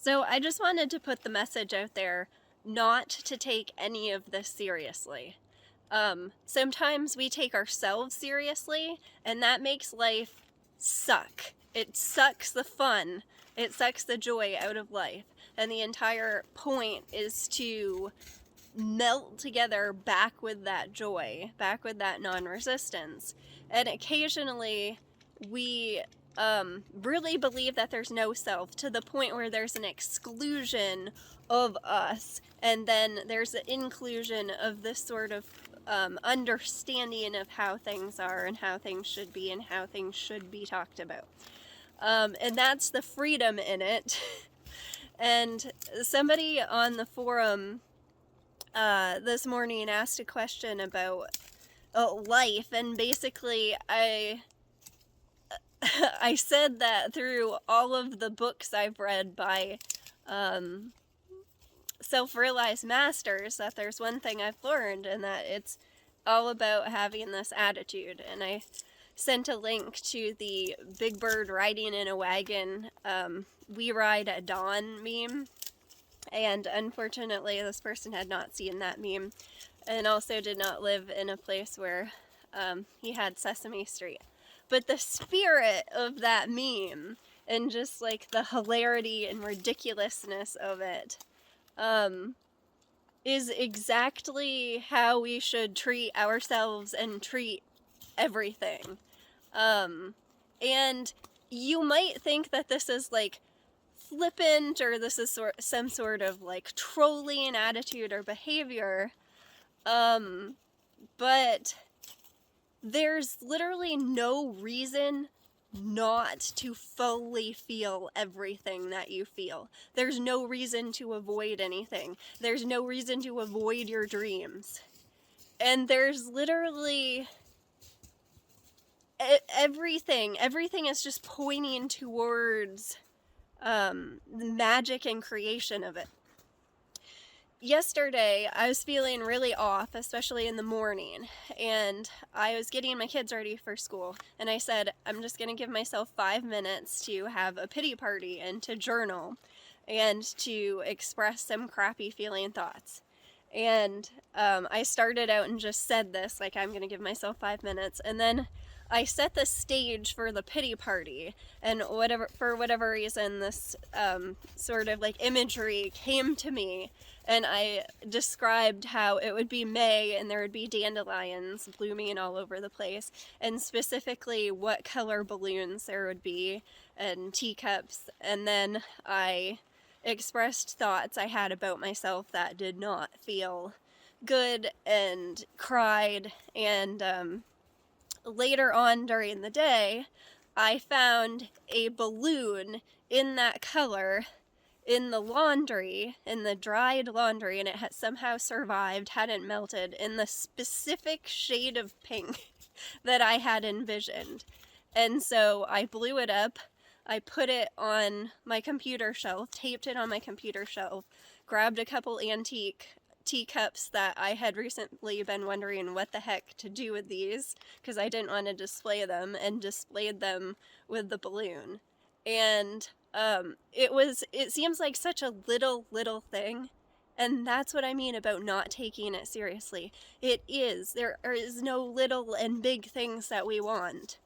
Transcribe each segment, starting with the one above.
So I just wanted to put the message out there not to take any of this seriously. Sometimes we take ourselves seriously, and that makes life suck. It sucks the fun. It sucks the joy out of life. And the entire point is to melt together back with that joy, back with that non-resistance. And occasionally we really believe that there's no self, to the point where there's an exclusion of us, and then there's an inclusion of this sort of understanding of how things are and how things should be and how things should be talked about. And that's the freedom in it. And somebody on the forum this morning asked a question about life, and basically I said that through all of the books I've read by self-realized masters, that there's one thing I've learned, and that it's all about having this attitude. And I sent a link to the Big Bird riding in a wagon, we ride at dawn meme. And unfortunately, this person had not seen that meme, and also did not live in a place where he had Sesame Street. But the spirit of that meme, and just like the hilarity and ridiculousness of it, is exactly how we should treat ourselves and treat everything. And you might think that this is like flippant, or this is some sort of like trolling attitude or behavior, but there's literally no reason not to fully feel everything that you feel. There's no reason to avoid anything. There's no reason to avoid your dreams. And there's literally everything is just pointing towards the magic and creation of it. Yesterday, I was feeling really off, especially in the morning, and I was getting my kids ready for school, and I said, I'm just going to give myself 5 minutes to have a pity party and to journal and to express some crappy feeling thoughts. And I started out and just said this, like, I'm going to give myself 5 minutes, and then I set the stage for the pity party, and for whatever reason, this sort of like imagery came to me, and I described how it would be May and there would be dandelions blooming all over the place, and specifically what color balloons there would be, and teacups, and then I expressed thoughts I had about myself that did not feel good, and cried, and later on during the day, I found a balloon in that color in the laundry, in the dried laundry, and it had somehow survived, hadn't melted, in the specific shade of pink that I had envisioned. And so I blew it up, I put it on my computer shelf, taped it on my computer shelf, grabbed a couple antique teacups that I had recently been wondering what the heck to do with these, because I didn't want to display them, and displayed them with the balloon. And it seems like such a little thing, and that's what I mean about not taking it seriously. There is no little and big things that we want.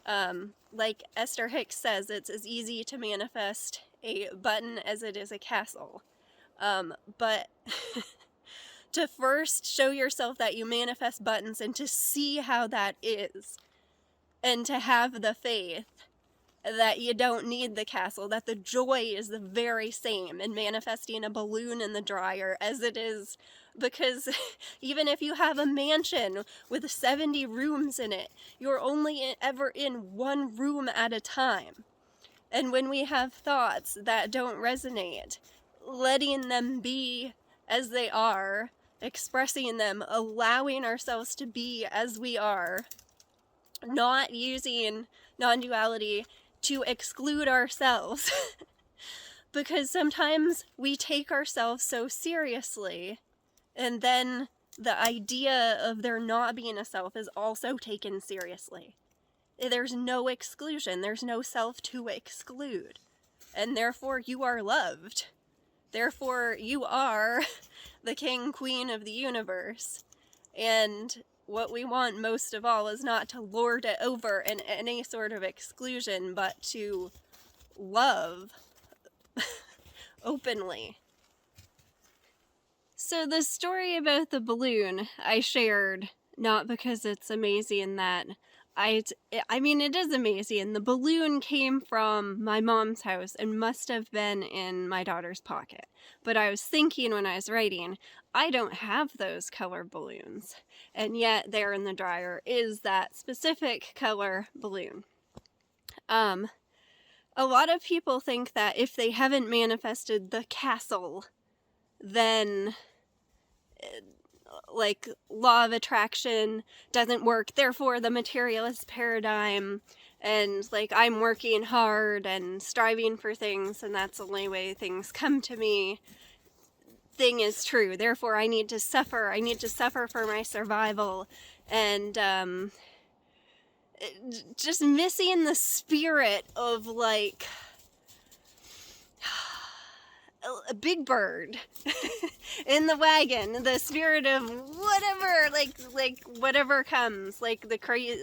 Like Esther Hicks says, it's as easy to manifest a button as it is a castle. But to first show yourself that you manifest buttons, and to see how that is, and to have the faith that you don't need the castle, that the joy is the very same in manifesting a balloon in the dryer as it is, because even if you have a mansion with 70 rooms in it, you're only ever in one room at a time. And when we have thoughts that don't resonate, letting them be as they are, expressing them, allowing ourselves to be as we are, not using non-duality to exclude ourselves. Because sometimes we take ourselves so seriously, and then the idea of there not being a self is also taken seriously. There's no exclusion, there's no self to exclude. and therefore you are loved. Therefore you are the king, queen of the universe. And what we want most of all is not to lord it over in any sort of exclusion, but to love openly. So the story about the balloon I shared, not because it's amazing that I mean, it is amazing. The balloon came from my mom's house and must have been in my daughter's pocket. But I was thinking when I was writing, I don't have those color balloons. And yet there in the dryer is that specific color balloon. A lot of people think that if they haven't manifested the castle, then like law of attraction doesn't work, therefore the materialist paradigm, and like I'm working hard and striving for things and that's the only way things come to me thing is true, therefore I need to suffer for my survival, and just missing the spirit of like a big bird in the wagon, the spirit of whatever, like whatever comes, like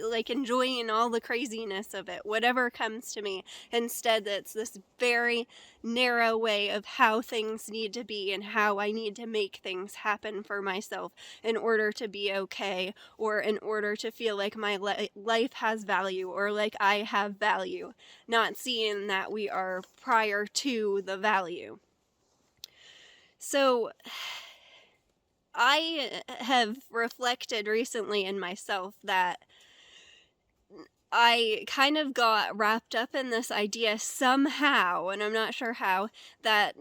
like enjoying all the craziness of it, whatever comes to me. Instead, it's this very narrow way of how things need to be and how I need to make things happen for myself in order to be okay, or in order to feel like my life has value, or like I have value, not seeing that we are prior to the value. So I have reflected recently in myself that I kind of got wrapped up in this idea somehow, and I'm not sure how, that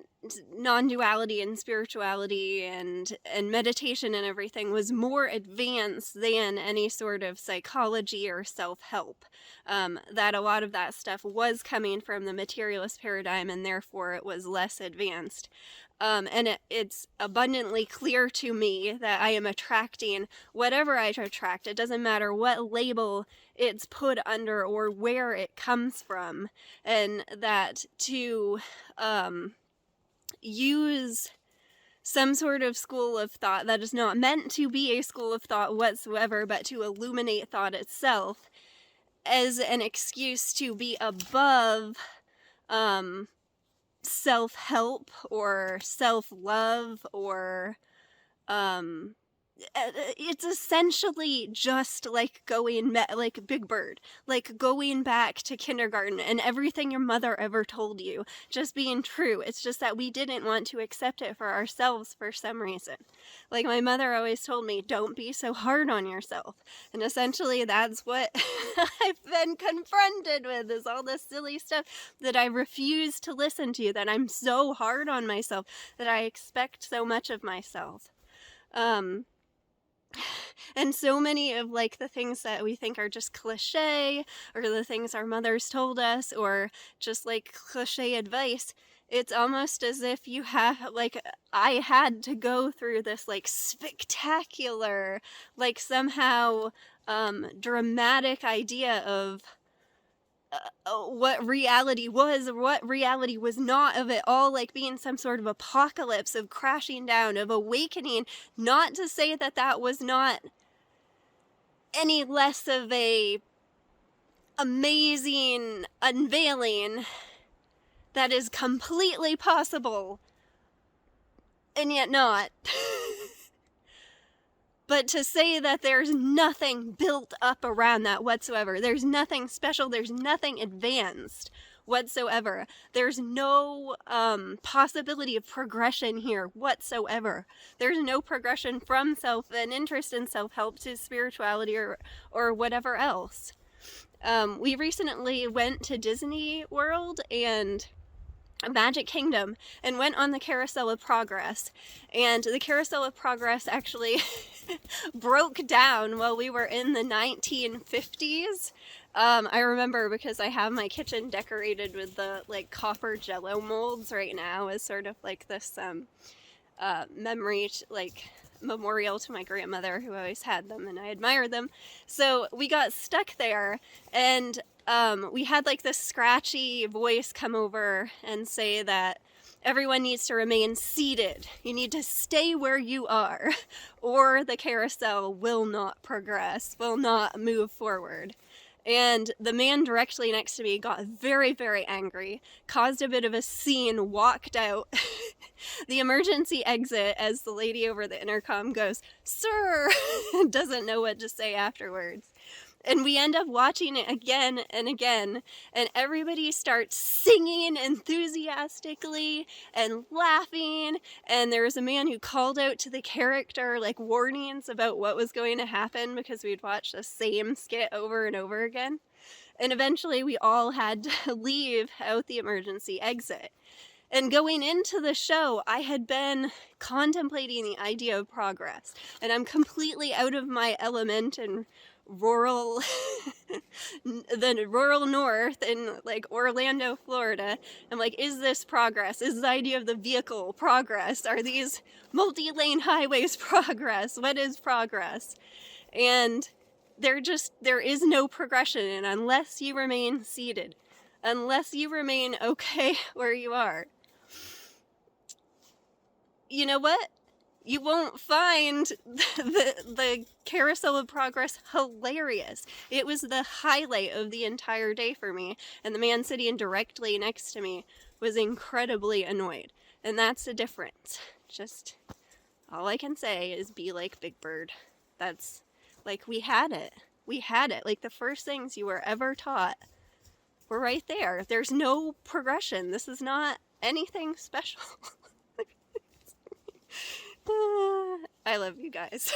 non-duality and spirituality and meditation and everything was more advanced than any sort of psychology or self-help. That a lot of that stuff was coming from the materialist paradigm, and therefore it was less advanced. And it's abundantly clear to me that I am attracting whatever I attract. It doesn't matter what label it's put under or where it comes from. And that to use some sort of school of thought that is not meant to be a school of thought whatsoever, but to illuminate thought itself as an excuse to be above self-help or self-love, or it's essentially just like like Big Bird, like going back to kindergarten and everything your mother ever told you just being true. It's just that we didn't want to accept it for ourselves for some reason. Like my mother always told me, don't be so hard on yourself. And essentially that's what I've been confronted with, is all this silly stuff that I refuse to listen to, that I'm so hard on myself, that I expect so much of myself. And so many of like the things that we think are just cliche, or the things our mothers told us, or just like cliche advice, it's almost as if you have, like, I had to go through this like spectacular, like somehow dramatic idea of what reality was or what reality was not, of it all like being some sort of apocalypse, of crashing down, of awakening. Not to say that that was not any less of a amazing unveiling that is completely possible and yet not. But to say that there's nothing built up around that whatsoever, there's nothing special, there's nothing advanced whatsoever, there's no possibility of progression here whatsoever. There's no progression from an interest in self-help to spirituality or whatever else. We recently went to Disney World and Magic Kingdom and went on the Carousel of Progress, and the Carousel of Progress actually broke down while we were in the 1950s. I remember because I have my kitchen decorated with the like copper jello molds right now as sort of like this memory, like memorial to my grandmother, who always had them, and I admired them. So we got stuck there, and we had like this scratchy voice come over and say that everyone needs to remain seated. You need to stay where you are, or the carousel will not progress, will not move forward. And the man directly next to me got very, very angry, caused a bit of a scene, walked out the emergency exit as the lady over the intercom goes, "Sir," doesn't know what to say afterwards. And we end up watching it again and again, and everybody starts singing enthusiastically and laughing, and there was a man who called out to the character like warnings about what was going to happen because we'd watched the same skit over and over again. And eventually we all had to leave out the emergency exit. And going into the show, I had been contemplating the idea of progress, and I'm completely out of my element and rural the rural north in like Orlando, Florida. I'm like, is this progress? Is the idea of the vehicle progress? Are these multi-lane highways progress? What is progress? And there is no progression, and unless you remain seated, unless you remain okay where you are, you know what? You won't find the carousel of progress hilarious. It was the highlight of the entire day for me, and the man sitting directly next to me was incredibly annoyed. And that's the difference. Just all I can say is be like Big Bird. That's like, we had it. We had it. Like, the first things you were ever taught were right there. There's no progression. This is not anything special. I love you guys.